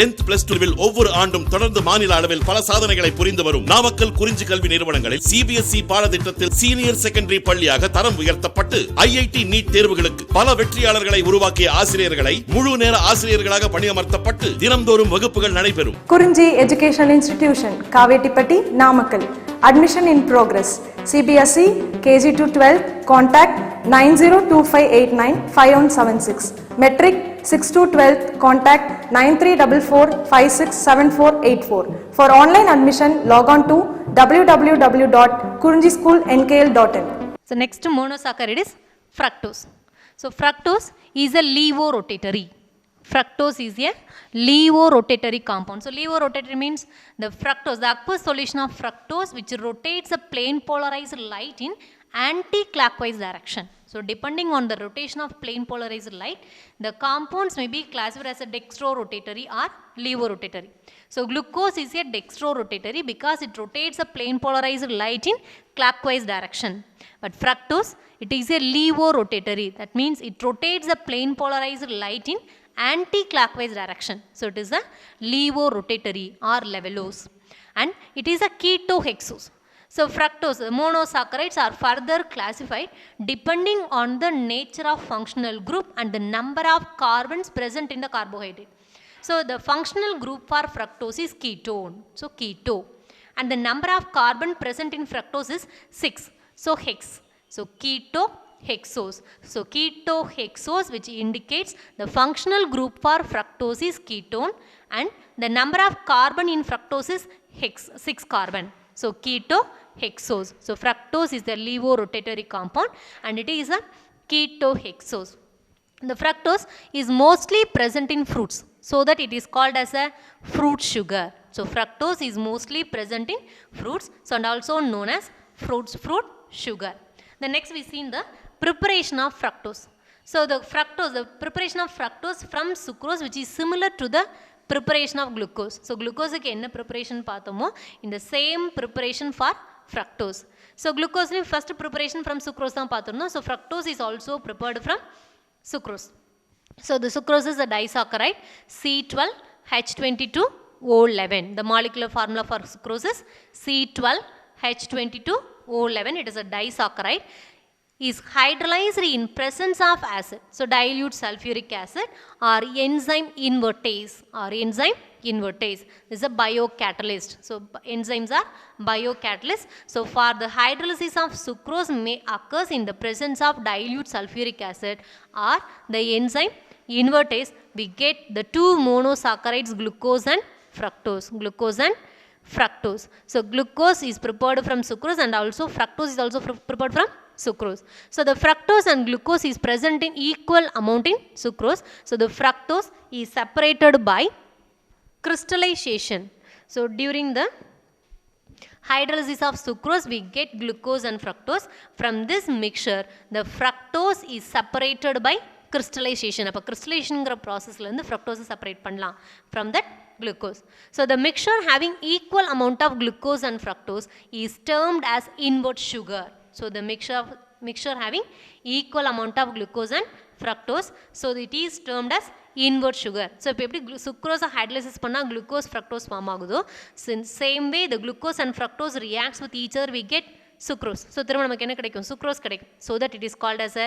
10th plus 2 ஒவ்வொரு ஆண்டும் தொடர்ந்து மாநில அளவில் பல சாதனைகளை புரிந்து வரும் நாமக்கல் குறிஞ்சி கல்வி நிறுவனங்களில் சிபிஎஸ்இ பாடத்திட்டத்தில் சீனியர் செகண்டரி பள்ளியாக தரம் உயர்த்தப்பட்டு ஐஐடி நீட் தேர்வுகளுக்கு பல வெற்றியாளர்களை உருவாக்கிய ஆசிரியர்களை முழு நேர ஆசிரியர்களாக பணியமர்த்தப்பட்டு தினம்தோறும் வகுப்புகள் நடைபெறும். குறிஞ்சி educational institution, Kavettipatti, Namakkal. Admission in progress. CBSE KG to 12. Contact 9025895176. Metric 6 to 12. Contact 9344567484. For online admission, log on to www.kurinjischoolnkl.in. So next monosaccharide is fructose. So fructose is a levorotatory. Fructose is a levorotatory compound. So levorotatory means the fructose, the aqueous solution of fructose which rotates a plane polarized light in anti-clockwise direction. So depending on the rotation of plane polarized light, the compounds may be classified as a dextrorotatory or levorotatory. So glucose is a dextrorotatory because it rotates a plane polarized light in clockwise direction. But fructose, it is a levorotatory. That means it rotates a plane polarized light in anti-clockwise direction. So it is a levorotatory or levolose, and it is a ketohexose. So fructose, monosaccharides are further classified depending on the nature of functional group and the number of carbons present in the carbohydrate. So the functional group for fructose is ketone, so keto, and the number of carbon present in fructose is 6, so hex. So ketohexose. So ketohexose, which indicates the functional group for fructose is ketone and the number of carbon in fructose is hex, 6 carbon. So ketohexose. So fructose is the levorotatory compound and it is a ketohexose. The fructose is mostly present in fruits, so that it is called as a fruit sugar. So fructose is mostly present in fruits, so and also known as fruit sugar. The next we see in the preparation of fructose. So the preparation of fructose from sucrose, which is similar to the preparation of glucose. So glucose ku enna preparation paathomo, in the same preparation for fructose. So glucose ni first preparation from sucrose dhaan paathirundom. So fructose is also prepared from sucrose. So the sucrose is a disaccharide C12H22O11. The molecular formula for sucrose is C12H22O11. It is a disaccharide, is hydrolyzed in presence of acid, so dilute sulfuric acid or enzyme invertase This is a biocatalyst. So enzymes are biocatalysts. So for the hydrolysis of sucrose may occurs in the presence of dilute sulfuric acid or the enzyme invertase, we get the two monosaccharides glucose and fructose. So glucose is prepared from sucrose and also fructose is also prepared from sucrose. So the fructose and glucose is present in equal amount in sucrose. So the fructose is separated by crystallization. So during the hydrolysis of sucrose we get glucose and fructose. From this mixture the fructose is separated by crystallization. Appo crystallization process la irundhu fructose separate pannalam from that glucose. So the mixture having equal amount of glucose and fructose is termed as invert sugar. So the mixture having equal amount of glucose and fructose, so it is termed as invert sugar. So if sucrose hydrolysis panna glucose fructose form agudho, so in same way the glucose and fructose reacts with each other, we get sucrose. So thiruma namakku enna kedaikum, sucrose kedaikum, so that it is called as a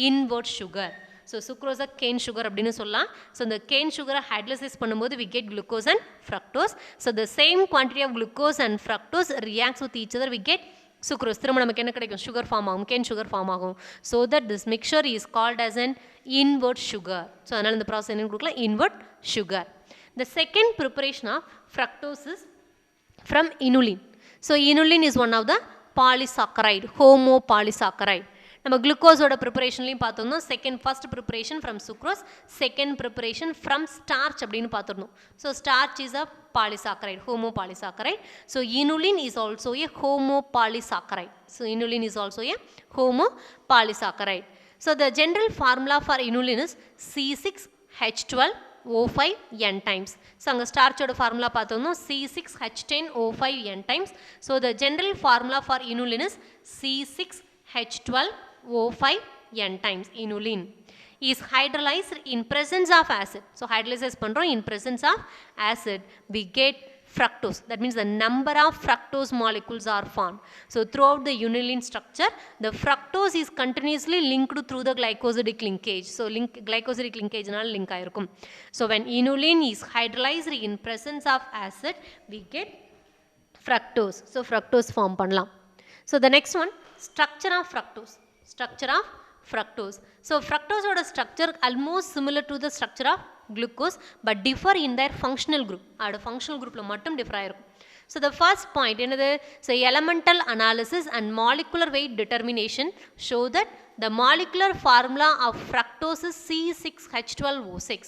invert sugar. So sucrose cane sugar அப்படினு சொல்லலாம். So the cane sugar hydrolysis பண்ணும்போது we get glucose and fructose. So the same quantity of glucose and fructose reacts with each other, we get sucrose. திரும்ப நமக்கு என்ன கிடைக்கும், sugar form ஆகும், cane sugar form ஆகும். So that this mixture is called as an invert sugar. So அதனால இந்த process என்ன கொடுக்கலாம், invert sugar. The second preparation of fructose is from inulin. So inulin is one of the polysaccharide, homopolysaccharide. நம்ம குளுக்கோஸோட ப்ரிப்பரேஷன்லையும் பார்த்தோம்னா first preparation from sucrose, second preparation from starch அப்படின்னு பார்த்துருந்தோம். So starch is a polysaccharide, homopolysaccharide. So inulin is also a homopolysaccharide. Homopolysaccharide. So the general formula for inulin is C6H12O5 n times. So அங்கே ஸ்டார்ச்சோட formula பார்த்தோம்னா C6H10O5 n times. So the general formula for inulin is C6H12O5 n times inulin. is hydrolyzed in presence of acid. So hydrolysis பண்றோம் in presence of acid, we get fructose. That means the number of fructose molecules are formed. So throughout the unilin structure, the fructose is continuously linked through the glycosidic linkage. So glycosidic linkage நால link ஆயிருக்கும். So when inulin is hydrolyzed in presence of acid, we get fructose. So fructose form பண்ணலாம். So the next one, structure of fructose. Structure of fructose. So fructose oda structure almost similar to the structure of glucose but differ in their functional group. Ada functional group la mattum differ ஆயிருக்கும். So the first point enadhu, so elemental analysis and molecular weight determination show that the molecular formula of fructose is C6H12O6.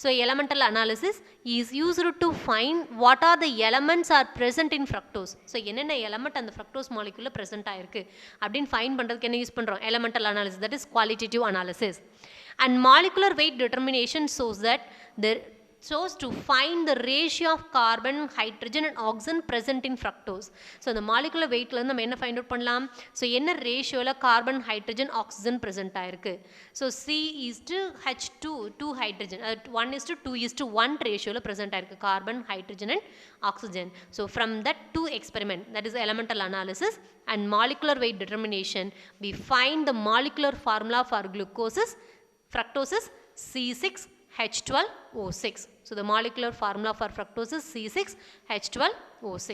So elemental analysis is used to find what are the elements are present in fructose. So என்னென்ன element அந்த fructose molecule present ஆயிருக்கு அப்படின்னு find பண்றதுக்கு என்ன use பண்றோம்? Elemental analysis, that is qualitative analysis. And molecular weight determination shows to find the ratio of carbon, hydrogen and oxygen present in fructose. So the molecular weight la நம்ம என்ன find out பண்ணலாம்? So என்ன ratio la carbon, hydrogen, oxygen present ஆயிருக்கு? So C is to H2, 2 hydrogen, 1 is to 2 is to 1 ratio la present ஆயிருக்கு, carbon, hydrogen and oxygen. So from that 2 experiment, that is elemental analysis and molecular weight determination, we find the molecular formula for glucose is fructose is C6H12O6. So the molecular formula for fructose is C6H12O6.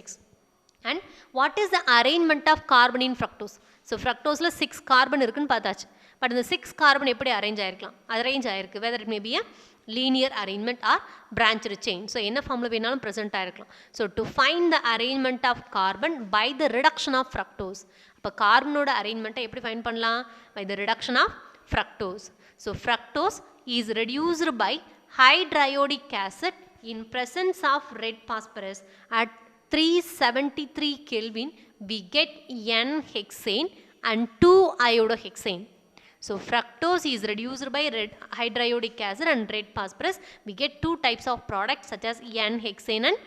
And what is the arrangement of carbon in fructose? So fructose la 6 carbon இருக்குன்னு பார்த்தாச்சு. But இந்த 6 carbon எப்படி arrange ஆயிருக்கலாம்? Arrange ஆயிருக்கு, whether it may be a linear arrangement or branched chain. So என்ன ஃபார்ம்ல வேணாலும் present ஆயிருக்கலாம். So to find the arrangement of carbon by the reduction of fructose. அப்ப கார்பனோட அரேஞ்ச்மெண்ட்டை எப்படி ஃபைண்ட் பண்ணலாம்? By the reduction of fructose. So fructose is reduced by hydriodic acid in presence of red phosphorus at 373 Kelvin. We get N-hexane and 2-iodohexane. So fructose is reduced by hydriodic acid and red phosphorus. We get 2 types of products such as N-hexane and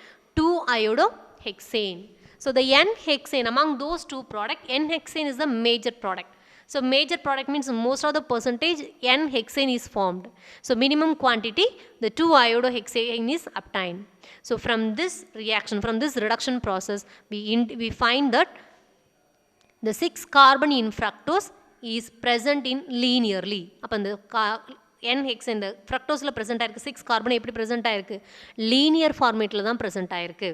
2-iodohexane. So the N-hexane, among those 2 products, N-hexane is the major product. So major product means most of the percentage N-hexane is formed. So minimum quantity, the 2-iodohexane is obtained. So from this reaction, from this reduction process, we find that the 6 carbon in fructose is present in linearly. அப்ப அந்த N-hexane இந்த fructoseல present ஆயிருக்கு 6 carbon எப்படி present ஆயிருக்கு? linear formatல தான் present ஆயிருக்கு.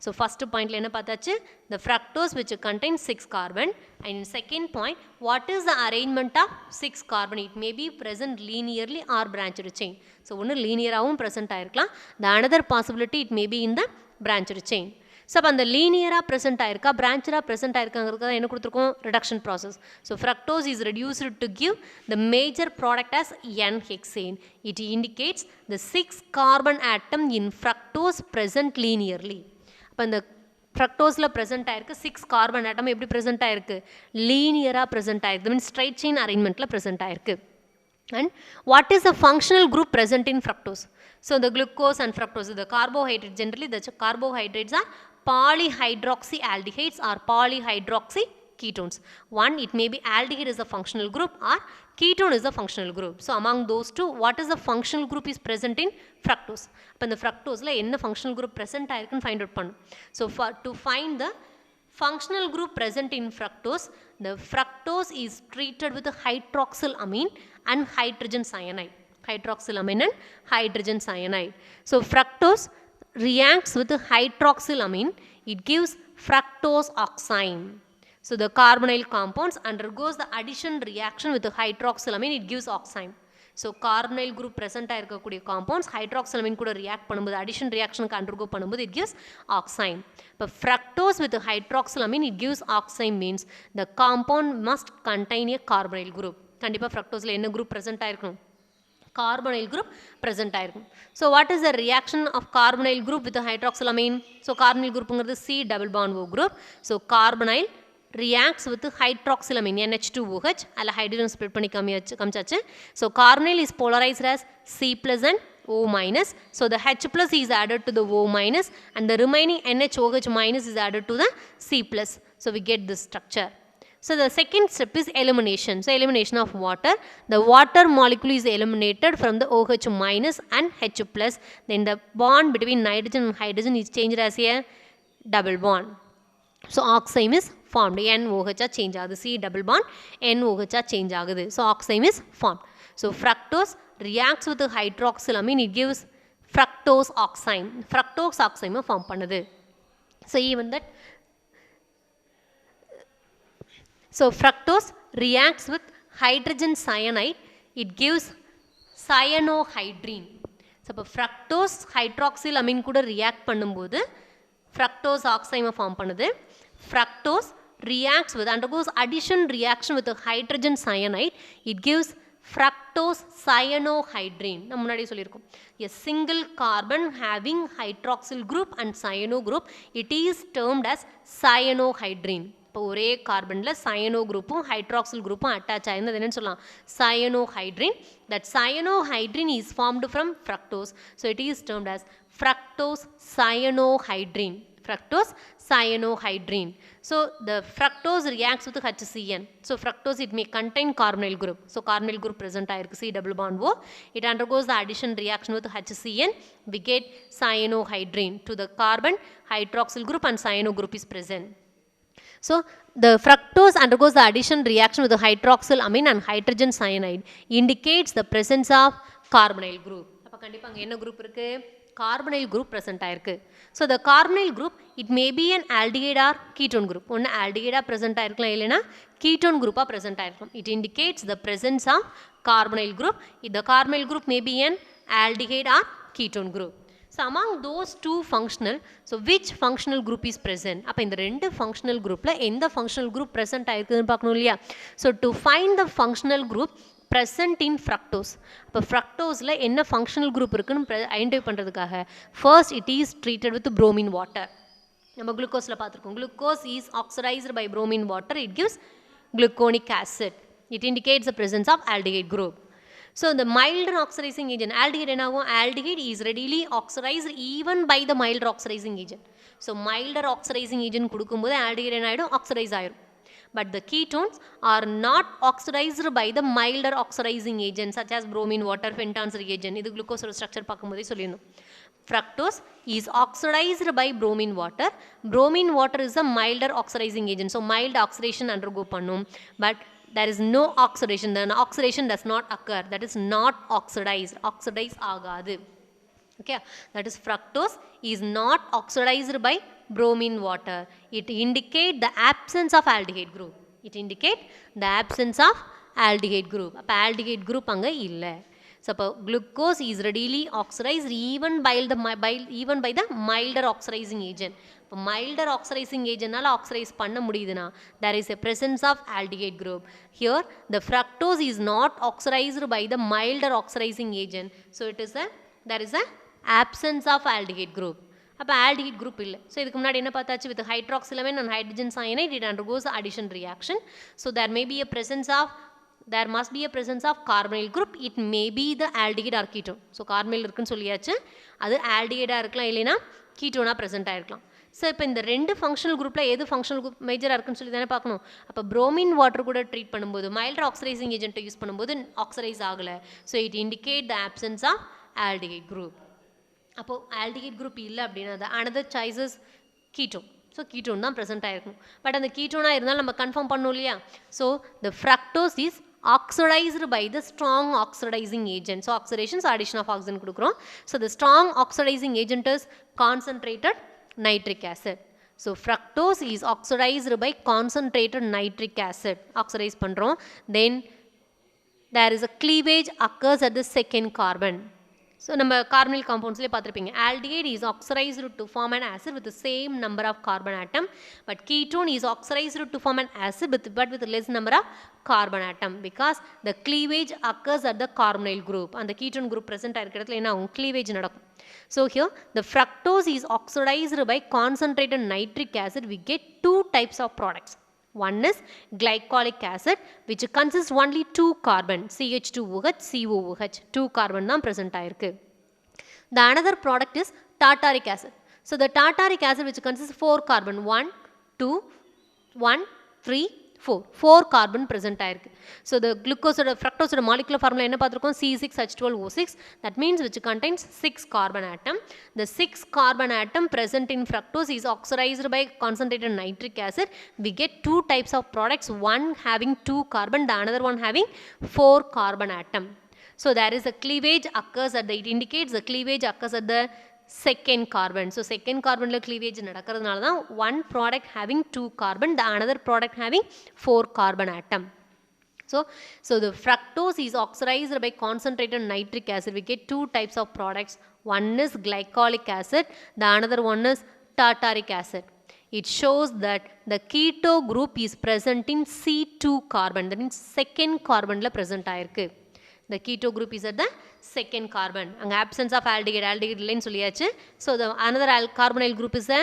So first pointல என்ன பார்த்தாச்சு? The fructose which contains 6 carbon, and in second point, what is the arrangement of 6 carbon? It may be present linearly or branched chain. So ஒன்னு linear-ஆவும் present ஆயிருக்கலாம். The another possibility, it may be in the branched chain. So அந்த linear-ஆ present ஆயிருக்கா, branch-ஆ present ஆயிருக்காங்கிறதுக்கு என்ன கொடுத்திருக்கோம்? reduction process. So fructose is reduced to give the major product as N-hexane. It indicates the 6 carbon atom in fructose present linearly. அப்ப அந்த fructoseல present ஆயிருக்கு 6 carbon atom எப்படி present ஆயிருக்கு? linear-ஆ present ஆயிருக்கு. That means straight chain arrangementல present ஆயிருக்கு. And what is the functional group present in fructose? So the glucose and fructose, the carbohydrates, generally the carbohydrates are polyhydroxyaldehydes or polyhydroxy ketones. One, it may be aldehyde is a functional group or ketone is a functional group. So among those 2, what is the functional group is present in fructose? அப்ப இந்த fructoseல என்ன functional group present ஆயிருக்குன்னு find out பண்ணும். So to find the functional group present in fructose, the fructose is treated with hydroxylamine and hydrogen cyanide. Hydroxylamine and hydrogen cyanide. So fructose reacts with hydroxylamine, it gives fructose oxime. So the carbonyl compounds undergoes the addition reaction with the hydroxylamine, it gives oxime. So carbonyl group present ஆயிருக்கக்கூடிய compounds hydroxylamine கூட react பண்ணும்போது addition reaction undergo பண்ணும்போது it gives oxime. But fructose with the hydroxylamine, it gives oxime means the compound must contain a carbonyl group. கண்டிப்பா fructoseல என்ன group present ஆயிருக்கணும்? carbonyl group present ஆயிருக்கும். So what is the reaction of carbonyl group with the hydroxylamine? So carbonyl groupங்கிறது C double bond O group. So carbonyl reacts with hydroxylamine NH2OH அல்ல hydrogen split பண்ணி காமிச்சாச்சு. So carbonyl is polarized as C plus and O minus. So the H plus is added to the O minus and the remaining NHOH minus is added to the C plus. So we get this structure. So the second step is elimination. So elimination of water. The water molecule is eliminated from the OH minus and H plus. Then the bond between nitrogen and hydrogen is changed as a double bond. So oxime is formed. NOH change ஆகுது. C double bond NOH change ஆகுது. So oxime is formed. So fructose reacts with the hydroxylamine. It gives fructose oxime. Fructose oxime form பண்ணுது. So even that. So fructose reacts with hydrogen cyanide. It gives cyanohydrine. So இப்போ fructose hydroxylamine கூட react பண்ணும்போது fructose oxime form பண்ணுது. Fructose reacts with, undergoes addition reaction with the hydrogen cyanide. It gives fructose cyanohydrine. நம்ம முன்னாடி சொல்லியிருக்கோம். A single carbon having hydroxyl group and cyano group, it is termed as cyanohydrine. இப்போ ஒரே கார்பனில் cyano குரூப்பும் ஹைட்ராக்சில் குரூப்பும் அட்டாச் ஆயிருந்தது என்னன்னு சொல்லலாம், cyanohydrin. That cyanohydrin is formed from fructose. So it is termed as fructose cyanohydrine. Fructose cyanohydrine. So the fructose reacts with HCN. So fructose, it may contain carbonyl group. So carbonyl group present ஆயிருக்கு, C double bond O. It undergoes the addition reaction with HCN. We get cyanohydrine to the carbon hydroxyl group and cyano group is present. So the fructose undergoes the addition reaction with the hydroxyl amine and hydrogen cyanide, indicates the presence of carbonyl group. அப்ப கண்டிப்பா அங்க என்ன group இருக்கு, carbonyl group present ஆயிருக்கு. So the carbonyl group, it may be an aldehyde or ketone group. ஒன்னு aldehyde present ஆயிருக்கலாம், இல்லைனா ketone group present ஆயிருக்கலாம். It indicates the presence of carbonyl group. The carbonyl group may be an aldehyde or ketone group. So among those two functional, so which functional group is present? அப்ப இந்த ரெண்டு functional groupல எந்த functional group present ஆயிருக்குன்னு பார்க்கணும் இல்லையா? So to find the functional group present in fructose, அப்ப fructoseல என்ன functional group இருக்குன்னு ஐடென்டிஃபை பண்றதுக்காக first it is treated with bromine water. நம்ம குளுக்கோஸ்ல பார்த்திருக்கோம். Glucose is oxidized by bromine water. It gives gluconic acid. It indicates the presence of aldehyde group. So the milder oxidizing agent, aldehyde என்னாகும், aldehyde is readily oxidized even by the milder oxidizing agent. So milder oxidizing agent கொடுக்கும்போது aldehyde என்னாயிடும், oxidize ஆயிரும். But the ketones are not oxidized by the milder oxidizing agent such as bromine water, Fenton's reagent. இது glucose structure பார்க்கும்போதே சொல்லிருந்தோம். Fructose is oxidized by bromine water. Bromine water is a milder oxidizing agent. So mild oxidation undergo பண்ணும். But there is no oxidation. The oxidation does not occur. That is not oxidized. Oxidize ஆகாது. Okay, that is fructose is not oxidized by bromine water. It indicate the absence of aldehyde group. It indicate the absence of aldehyde group. அப்ப aldehyde group அங்க இல்ல. So glucose is readily oxidized even by the milder oxidizing agent. இப்போ milder oxidizing agentனால oxidize பண்ண முடியுதுனா there is a presence of aldehyde group. Here the fructose is not oxidized by the milder oxidizing agent. So there is a absence of aldehyde group. அப்போ aldehyde group இல்லை. So இதுக்கு முன்னாடி என்ன பார்த்தாச்சு, with hydroxylamine and hydrogen cyanide it undergoes addition reaction. So there must be a presence of carbonyl group. It may be the aldehyde or ketone. So carbonyl இருக்குன்னு சொல்லியாச்சு, அது aldehyde இருக்கலாம் இல்லைனா ketone present ஆயிருக்கலாம். ஸோ இப்போ இந்த ரெண்டு functional குரூப்பில் எது ஃபங்க்ஷனல் குரூப் மேஜராக இருக்குன்னு சொல்லி தானே பார்க்கணும். அப்போ புரோமின் வாட்டர் கூட ட்ரீட் பண்ணும்போது மைல்டர் ஆக்சிடைசிங் ஏஜென்ட்டை யூஸ் பண்ணும்போது ஆக்சிடைஸ் ஆகலை. So it indicate the absence of aldehyde group. அப்போது ஆல்டிஹைட் குரூப் இல்லை அப்படின்னா another choices ketone. So ketone தான் ப்ரெசென்ட் ஆகிருக்கும். பட் அந்த கீட்டோனாக இருந்தாலும் நம்ம கன்ஃபார்ம் பண்ணோம் இல்லையா. So the fructose is oxidized by the strong oxidizing agent. So oxidation, so addition of oxygen கொடுக்குறோம். So the strong oxidizing agent is concentrated nitric acid. So fructose is oxidized by concentrated nitric acid. Oxidize பண்றோம். Then there is a cleavage occurs at the second carbon. So நம்ம carbonyl compoundsல பார்த்திருப்பீங்க. Aldehyde is oxidized to form an acid with the same number of carbon atom, but ketone is oxidized to form an acid but with less number of carbon atom because the cleavage occurs at the carbonyl group. And the ketone group present ஆயிருக்கிற இடத்துல என்ன ஆகும், cleavage நடக்கும். So here the fructose is oxidized by concentrated nitric acid. We get two types of products. One is glycolic acid which consists only 2 carbon, CH2OH, COOH, 2 carbon தான் present ஆயிருக்கு. The another product is tartaric acid. So the tartaric acid which consists 4 carbon, 1, 2, 1, 3, 4 carbon present ஆயிருக்கு. So the glucose or fructose or molecular formula என்ன பார்த்திருக்கோம் C6H12O6, that means which contains 6 carbon atom. The 6 carbon atom present in fructose is oxidized by concentrated nitric acid. We get two types of products, one having 2 carbon, the another one having 4 carbon atom. So there is a cleavage occurs at the, it indicates the cleavage occurs at the second carbon. So second carbon la cleavage நடக்கிறதுனால தான் one product having 2 carbon, the another product having 4 carbon atom. So the fructose is oxidized by concentrated nitric acid. We get two types of products. One is glycolic acid, the another one is tartaric acid. It shows that the keto group is present in C2 carbon, that means second carbon la present ஆயிருக்கு. The keto group is at the second carbon. And absence of aldehyde, aldehyde இல்லைன்னு சொல்லியாச்சு. So the another carbonyl group is a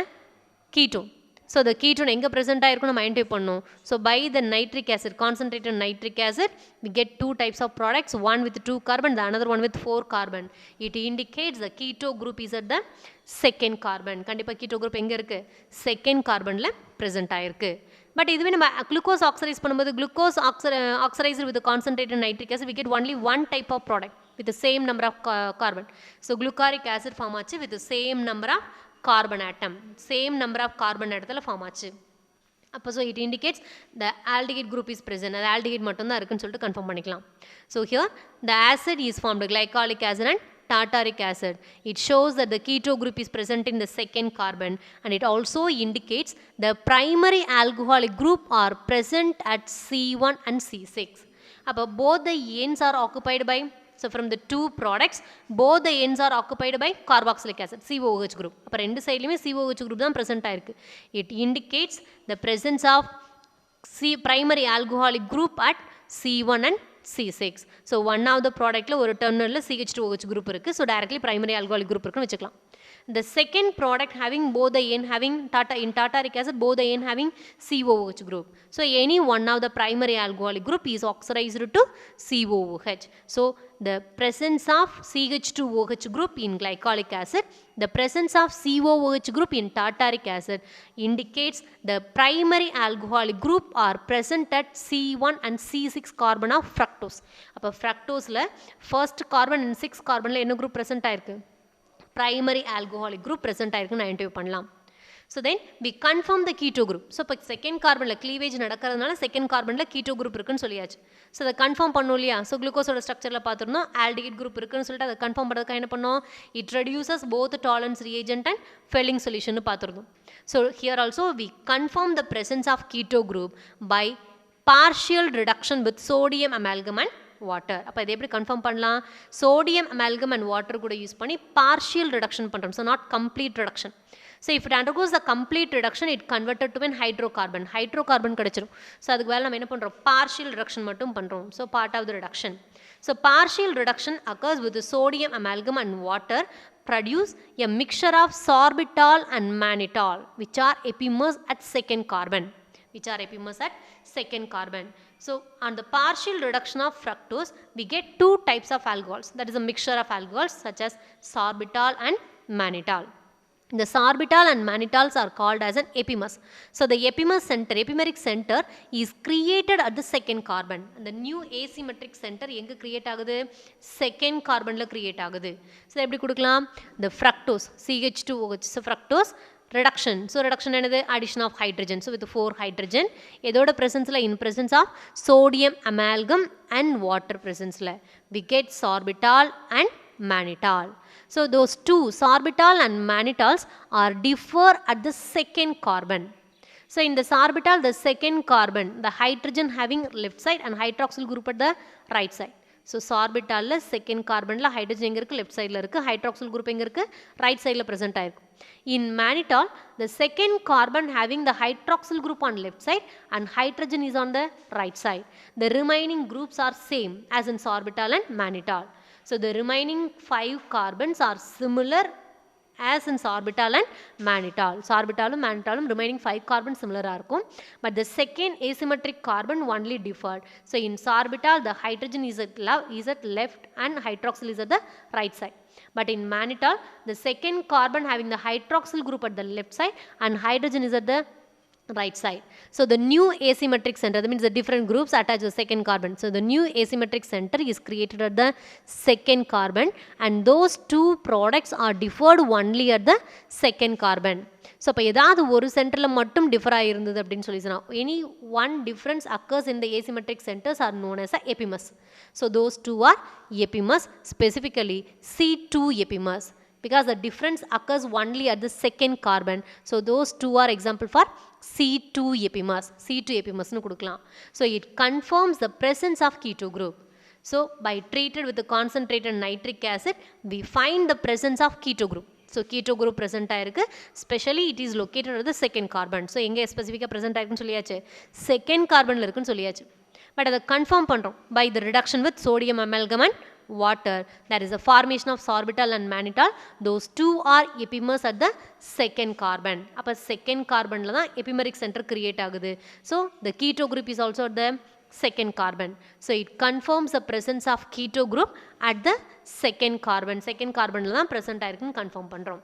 ketone. So the ketone எங்க present ஆயிருக்கும் நம்ம identify பண்ணோம். So by the nitric acid, concentrated nitric acid, we get two types of products, one with 2 carbon, the another one with 4 carbon. It indicates the keto group is at the second carbon. கண்டிப்பா keto group எங்க இருக்கு? Second carbonல present ஆயிருக்கு. But இதுவே நம்ம glucose oxidize பண்ணும்போது glucose oxidized with the concentrated nitric acid, we get only one type of product with the same number of carbon. So glucaric acid form ஆச்சு with the same number of carbon atom, same number of carbon இடத்துல form ஆச்சு. அப்போ so it indicates the aldehyde group is present. அது aldehyde மட்டும் தான் இருக்குன்னு சொல்லிட்டு confirm பண்ணிக்கலாம். So here the acid is formed, glycolic acid and tartaric acid. It shows that the keto group is present in the second carbon, and it also indicates the primary alcoholic group are present at C1 and C6. அப்போ both the ends are occupied by, so from the two products both the ends are occupied by carboxylic acid, COOH group. அப்போ ரெண்டு சைடுலையுமே COOH group தான் present ஆயிருக்கு. It indicates the presence of primary alcoholic group at C1 and C6. So one of the product la ஒரு terminal CH2OH group இருக்கு. So directly primary alcoholic group இருக்குன்னு வச்சுக்கலாம். The second product having both the end having in tartaric acid, both the end having COOH group. So any one of the primary alcoholic group is oxidized to COOH. So the presence of CH2OH group in glycolic acid, the presence of COOH group in tartaric acid indicates the primary alcoholic group are present at C1 and C6 carbon of fructose. அப்போ fructoseல first carbon and 6 carbonல என்ன group present ஆயிருக்கு? Primary alcoholic group present ஆயிருக்குன்னு identify பண்ணலாம். So then we confirm the keto group. So இப்போ second கார்பன்ல cleavage நடக்கிறதுனால second கார்பன்ல keto group இருக்குன்னு சொல்லியாச்சு. So அதை கன்ஃபார்ம் பண்ணோம் இல்லையா? ஸோ குளுக்கோஸோட ஸ்ட்ரக்சரில் பார்த்துருந்தோம் aldehyde group இருக்குன்னு சொல்லிட்டு அதை கன்ஃபார்ம் பண்ணுறதுக்காக என்ன பண்ணோம்? It reduces both tolerance reagent and Fehling solution பார்த்துருந்தோம். So here also we confirm the presence of keto group by partial reduction with sodium amalgam and water. அப்போ இதை எப்படி கன்ஃபார்ம் பண்ணலாம்? சோடியம் அமால்கம் அண்ட் வாட்டர் கூட use பண்ணி partial reduction பண்ணுறோம். So not complete reduction. So if it undergoes the complete reduction it converted to an hydrocarbon கிடச்சிரும். So அதுக்கு வேலை நம்ம என்ன பண்ணுறோம்? பார்ஷியல் ரிடக்ஷன் மட்டும் பண்ணுறோம். So part of the reduction. So partial reduction occurs with sodium amalgam and water produce a mixture of sorbitol and mannitol which are epimers at second carbon. So on the partial reduction of fructose we get two types of alcohols, that is a mixture of alcohols such as sorbitol and mannitol. The sorbitol and mannitols are called as an epimers. So the epimeric center is created at the second carbon. And the new asymmetric center எங்க create ஆகுது? second carbonல create ஆகுது. So எப்படி கொடுக்கலாம்? The fructose CH2OH. So fructose reduction. So reduction என்னது? Addition of hydrogen. So with 4 hydrogen. எதோட presenceல? In presence of sodium amalgam and water presenceல. We get sorbitol and mannitol. So those two, sorbitol and mannitols, are differ at the second carbon. So in the sorbitol, the second carbon, the hydrogen having left side and hydroxyl group at the right side. So sorbitol la second carbon la hydrogen எங்க இருக்கு? left side ல இருக்கு. hydroxyl group எங்க இருக்கு? right side ல present ஆயிருக்கு. In mannitol, the second carbon having the hydroxyl group on left side and hydrogen is on the right side. The remaining groups are same as in sorbitol and mannitol. So the remaining 5 carbons are similar as in sorbitol and mannitol. Sorbitolum mannitolum remaining 5 carbons similar இருக்கும். But the second asymmetric carbon only differed. So in sorbitol the hydrogen is at left and hydroxyl is at the right side. But in mannitol the second carbon having the hydroxyl group at the left side and hydrogen is at the right side. So the new asymmetric center, that means the different groups attach the second carbon. So the new asymmetric center is created at the second carbon, and those two products are differed only at the second carbon. So இப்போ ஏதாவது ஒரு சென்டரில் மட்டும் differ ஆகிருந்தது அப்படின்னு சொல்லி சொன்னால் any one difference occurs in the asymmetric centers are known as a epimus. So those two are epimus, specifically C2 epimus, because the difference occurs only at the second carbon. So those two are example for C2 epimus. C2 epimus nu kudukkalam. So it confirms the presence of keto group. So by treated with the concentrated nitric acid, we find the presence of keto group. So keto group present ஆயிருக்கு, especially it is located at the second carbon. So எங்கே ஸ்பெசிஃபிக்காக present ஆயிருக்குன்னு சொல்லியாச்சு, second carbonல இருக்குன்னு சொல்லியாச்சு. But அதை confirm பண்ணுறோம் by the reduction with sodium amalgam and water. That is the formation of sorbitol and mannitol. Those two are epimers at the second carbon. அப்போ second carbonல தான் epimeric center create ஆகுது. So the keto group is also at the second carbon. So it confirms the presence of keto group at the second carbon. Second carbonல தான் present ஆயிருக்குன்னு confirm பண்ணுறோம்.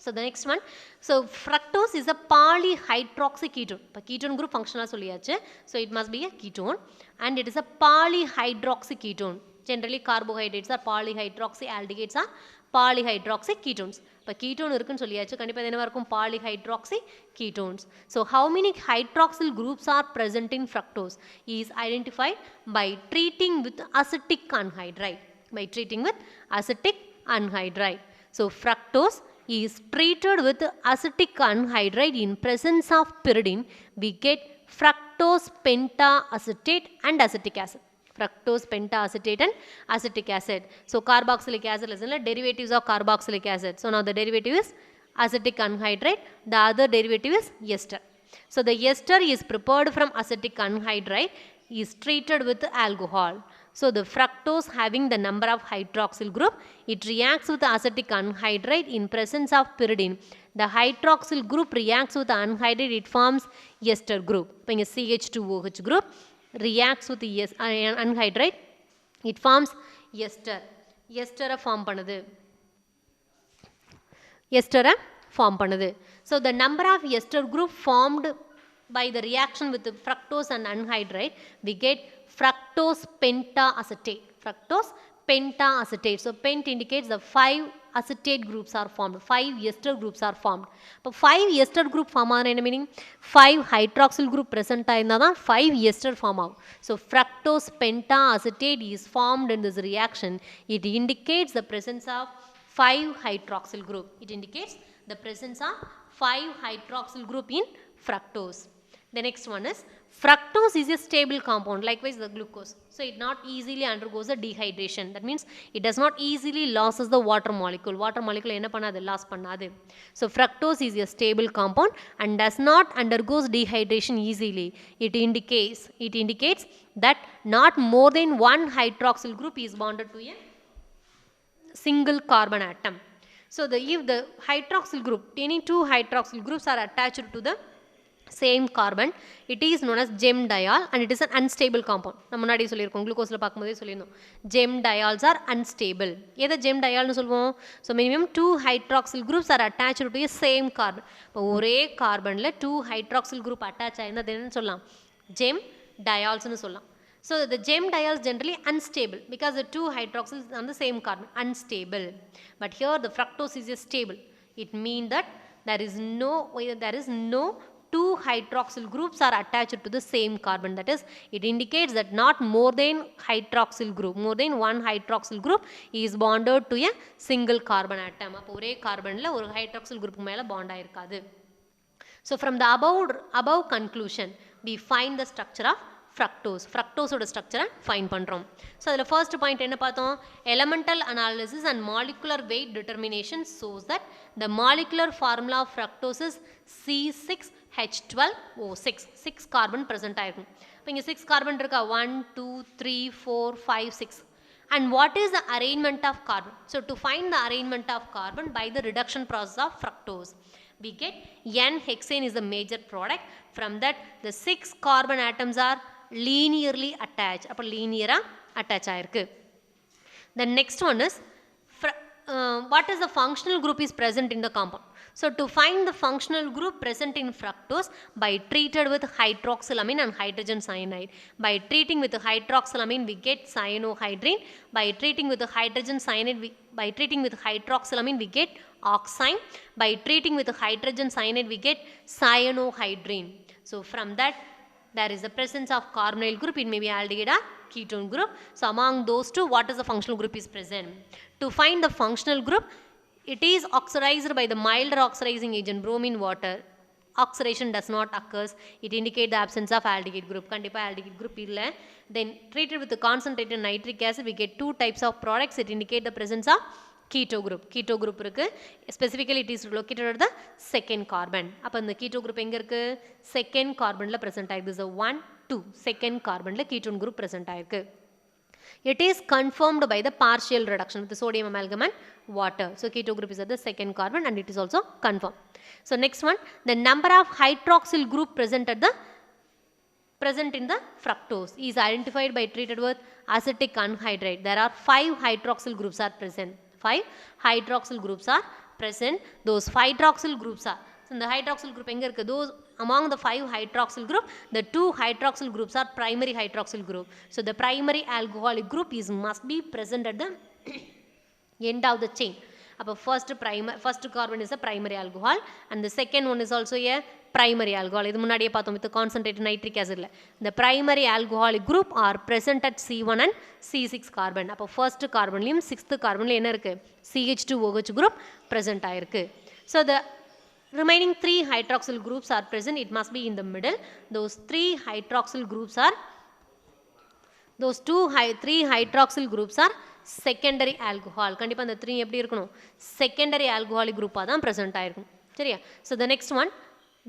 So the next one, so fructose is a polyhydroxy ketone. இப்போ ketone group functional சொல்லியாச்சு. So it must be a ketone and it is a polyhydroxy ketone. Generally carbohydrates are polyhydroxy, aldehydes are polyhydroxy ketones. இப்போ ketone இருக்குன்னு சொல்லியாச்சு, கண்டிப்பாக என்னவா இருக்கும், polyhydroxy ketones. So how many hydroxyl groups are present in fructose is identified by treating with acetic anhydride. By treating with acetic anhydride. So fructose is treated with acetic anhydride in presence of pyridine. We get fructose pentaacetate and acetic acid. Fructose pentaacetate and acetic acid. So carboxylic acid is derivatives of carboxylic acid. So now the derivative is acetic anhydride. The other derivative is ester. So the ester is prepared from acetic anhydride is treated with alcohol. So the fructose having the number of hydroxyl group, it reacts with acetic anhydride in presence of pyridine. The hydroxyl group reacts with anhydride, it forms ester group. இப்போ இங்கே CH2OH group reacts with the anhydride, it forms ester. Ester form பண்ணுது. Ester form பண்ணுது. So the number of ester group formed by the reaction with the fructose and anhydride, we get fructose pentaacetate. Fructose pentaacetate. So pent indicates the 5 acetate groups are formed. 5 ester groups are formed. But 5 ester group form ஆன என்ன meaning? 5 hydroxyl group present ஆயிருந்தால் தான் 5 ester form ஆகும். So fructose pentaacetate is formed in this reaction. It indicates the presence of 5 hydroxyl group. It indicates the presence of 5 hydroxyl group in fructose. The next one is fructose is a stable compound, likewise the glucose. So it not easily undergoes a dehydration. That means it does not easily loses the water molecule. Water molecule என்ன பண்ணாது, loss பண்ணாது. So fructose is a stable compound and does not undergoes dehydration easily. It indicates that not more than one hydroxyl group is bonded to a single carbon atom. So if the hydroxyl group, any two hydroxyl groups are attached to the same carbon, it is known as gem-diol and it is an unstable compound. நம்ம முன்னாடி சொல்லியிருக்கோம், குளுக்கோஸில் பார்க்கும்போதே சொல்லியிருந்தோம், gem-diols are unstable. எதை gem-diolனு சொல்லுவோம்? So minimum 2 hydroxyl groups are attached to a same carbon. இப்போ ஒரே கார்பனில் 2 hydroxyl group attach ஆயிருந்தால் அது என்னன்னு சொல்லலாம், gem-diolsனு சொல்லலாம். So the gem-diols generally unstable because the 2 hydroxyls on the same carbon, unstable. But here the fructose is a stable. It means that there is no 2 hydroxyl groups are attached to the same carbon. That is, it indicates that not more than one hydroxyl group is bonded to a single carbon atom. அப்போ ஒரே கார்பனில் ஒரு hydroxyl group மேலே bond ஆயிருக்காது. So from the above conclusion, we find the structure of fructose. Fructose ஓட structure find பண்ணுறோம். So அதில் first point என்ன பார்த்தோம், elemental analysis and molecular weight determination shows that the molecular formula of fructose is C6H12O6. 6 carbon present ஆயிருக்கும். இப்போ இங்கே 6 carbon இருக்கா, 1 2 3 4 5 6. And what is the arrangement of carbon? So to find the arrangement of carbon by the reduction process of fructose, we get N-hexane is the major product. From that the 6 carbon atoms are linearly attached. அப்போ linear attach ஆயிருக்கு. The next one is what is the functional group is present in the compound. So to find the functional group present in fructose by treated with hydroxylamine and hydrogen cyanide. By treating with hydroxylamine we get cyanohydrine. By treating with hydrogen cyanide by treating with hydroxylamine we get oxime. By treating with hydrogen cyanide we get cyanohydrine. So from that there is the presence of carbonyl group, it may be aldehyde or ketone group. So among those two, what is the functional group is present? To find the functional group, it is oxidized by the milder oxidizing agent bromine water. Oxidation does not occur. It indicates the absence of aldehyde group. Kandipa aldehyde group illa. Then treated with the concentrated nitric acid, we get two types of products. It indicates the presence of keto group. Keto group irukku. Specifically it is located at the second carbon. அப்ப இந்த keto group எங்க இருக்கு? Second carbon ல present ஆயிருக்கு. So 1 2 second carbon ல ketone group present ஆயிருக்கு. It is confirmed by the partial reduction with the sodium amalgam and water. So keto group is at the second carbon and it is also confirmed. So next one, the number of hydroxyl group present in the fructose is identified by treated with acetic anhydride. There are 5 hydroxyl groups are present. 5 hydroxyl groups are present. Those hydroxyl groups are, so the hydroxyl group enga irukku, those among the 5 hydroxyl group, the 2 hydroxyl groups are primary hydroxyl group. So the primary alcoholic group is must be present at the end of the chain. Appo first carbon is a primary alcohol and the second one is also a primary alcohol. Idu munadiye paathom with the concentrated nitric acid la. The primary alcoholic group are present at C1 and C6 carbon. Appo first carbon layum sixth carbon la enna irukku? CH2OH group present aayirukku. So the remaining 3 hydroxyl groups are present. It must be in the middle. Those 3 hydroxyl groups are, those 3 hydroxyl groups are secondary alcohol. கண்டிப்பா அந்த 3 எப்படி இருக்கணும்? Secondary alcoholic group ஆ தான் present ஆயிருக்கும். சரியா? So the next one,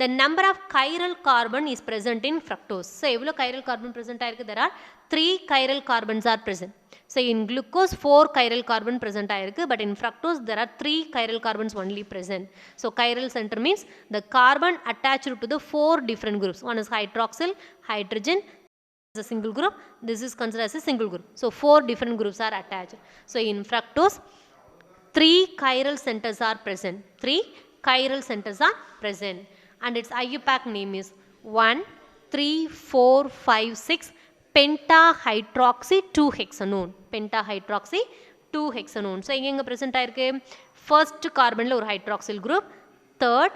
the number of chiral carbon is present in fructose. So எவ்வளவு chiral carbon present ஆயிருக்கு? There are 3 chiral carbons are present. So in glucose 4 chiral carbon present ஆயிருக்கு, but in fructose there are 3 chiral carbons only present. So chiral center means the carbon attached to the 4 different groups. One is hydroxyl, hydrogen, is a single group. This is considered as a single group. So 4 different groups are attached. So in fructose 3 chiral centers are present. 3 chiral centers are present. And its IUPAC name is 1,3,4,5,6 pentahydroxy 2-hexanone. Pentahydroxy 2-hexanone. So இங்க present ஆயிருக்கு first carbon ல ஒரு hydroxyl group, third,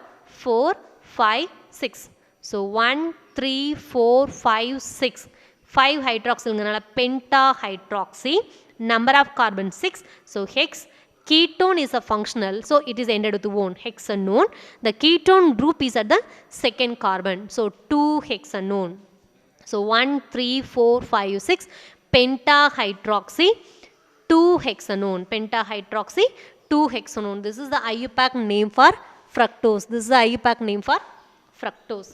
4, 5, 6. So 1, 3, 4, 5, 6. 5 hydroxylங்கனால pentahydroxy. Number of carbon 6. So hex. Ketone is a functional, so it is ended with one, hexanone. The ketone group is at the second carbon, so 2-hexanone. So 1, 3, 4, 5, 6 pentahydroxy 2-hexanone. Pentahydroxy 2-hexanone. This is the IUPAC name for fructose. This is the IUPAC name for fructose.